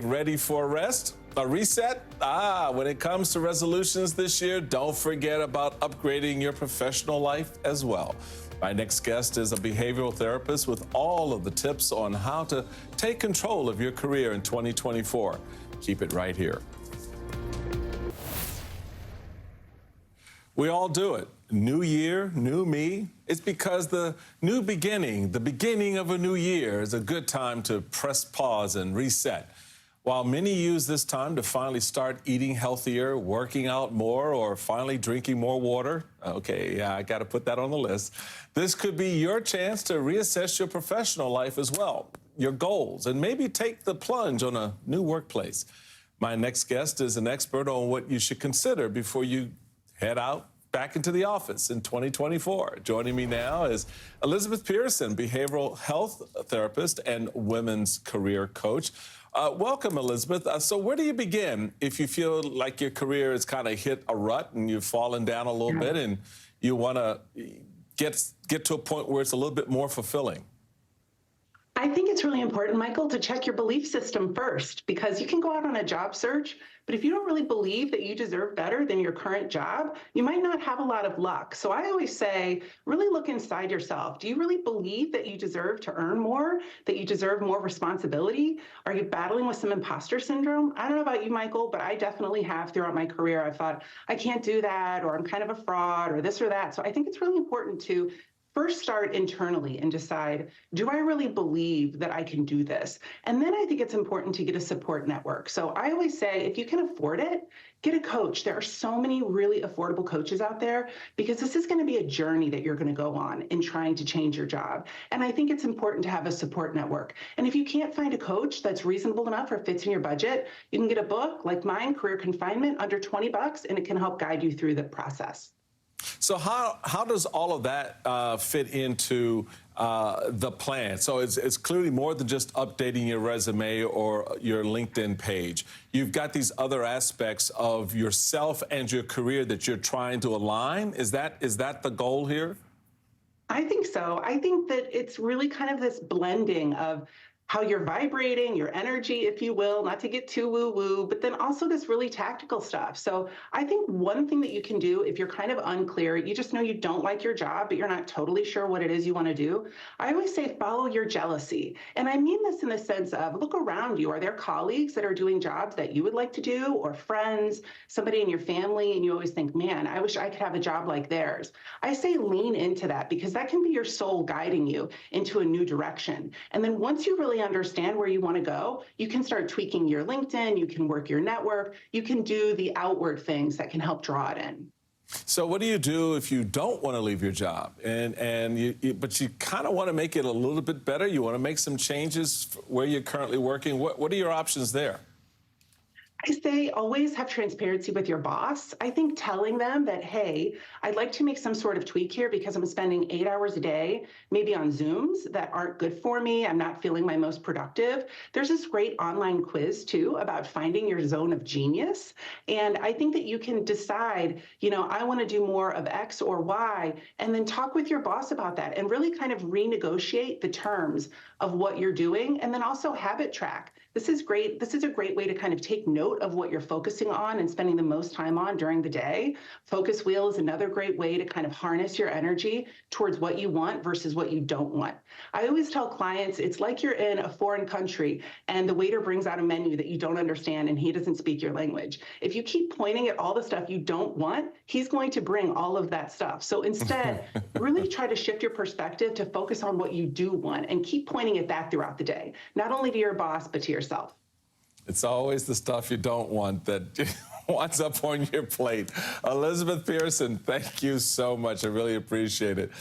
ready for a rest? A reset? When it comes to resolutions this year, don't forget about upgrading your professional life as well. My next guest is a behavioral therapist with all of the tips on how to take control of your career in 2024. Keep it right here. We all do it. New year, new me. It's because the new beginning, the beginning of a new year, is a good time to press pause and reset. While many use this time to finally start eating healthier, working out more, or finally drinking more water, okay, yeah, I got to put that on the list, this could be your chance to reassess your professional life as well, your goals, and maybe take the plunge on a new workplace. My next guest is an expert on what you should consider before you head out back into the office in 2024. Joining me now is Elizabeth Pearson, behavioral health therapist and women's career coach. Welcome, Elizabeth. So where do you begin if you feel like your career has kind of hit a rut and you've fallen down a little bit and you want to get to a point where it's a little bit more fulfilling? I think it's really important, Michael, to check your belief system first, because you can go out on a job search, but if you don't really believe that you deserve better than your current job, you might not have a lot of luck. So I always say, really look inside yourself. Do you really believe that you deserve to earn more, that you deserve more responsibility? Are you battling with some imposter syndrome? I don't know about you, Michael, but I definitely have throughout my career. I've thought, I can't do that, or I'm kind of a fraud, or this or that. So I think it's really important to first start internally and decide, do I really believe that I can do this? And then I think it's important to get a support network. So I always say, if you can afford it, get a coach. There are so many really affordable coaches out there, because this is going to be a journey that you're going to go on in trying to change your job. And I think it's important to have a support network. And if you can't find a coach that's reasonable enough or fits in your budget, you can get a book like mine, Career Confinement, under $20, and it can help guide you through the process. So how does all of that fit into the plan? So it's clearly more than just updating your resume or your LinkedIn page. You've got these other aspects of yourself and your career that you're trying to align. Is that the goal here? I think so. I think that it's really kind of this blending of how you're vibrating, your energy, if you will, not to get too woo-woo, but then also this really tactical stuff. So I think one thing that you can do if you're kind of unclear, you just know you don't like your job, but you're not totally sure what it is you want to do, I always say follow your jealousy. And I mean this in the sense of look around you. Are there colleagues that are doing jobs that you would like to do, or friends, somebody in your family, and you always think, man, I wish I could have a job like theirs? I say lean into that, because that can be your soul guiding you into a new direction. And then once you really understand where you want to go, you can start tweaking your LinkedIn, you can work your network, you can do the outward things that can help draw it in. So what do you do if you don't want to leave your job but you kind of want to make it a little bit better? You want to make some changes where you're currently working? What are your options there? I say always have transparency with your boss. I think telling them that, hey, I'd like to make some sort of tweak here because I'm spending 8 hours a day, maybe on Zooms that aren't good for me. I'm not feeling my most productive. There's this great online quiz, too, about finding your zone of genius. And I think that you can decide, I want to do more of X or Y, and then talk with your boss about that and really kind of renegotiate the terms of what you're doing, and then also habit track. This is great. This is a great way to kind of take note of what you're focusing on and spending the most time on during the day. Focus wheel is another great way to kind of harness your energy towards what you want versus what you don't want. I always tell clients it's like you're in a foreign country and the waiter brings out a menu that you don't understand and he doesn't speak your language. If you keep pointing at all the stuff you don't want, he's going to bring all of that stuff. So instead, really try to shift your perspective to focus on what you do want and keep pointing at that throughout the day, not only to your boss, but to yourself. It's always the stuff you don't want that winds up on your plate. Elizabeth Pearson, thank you so much. I really appreciate it.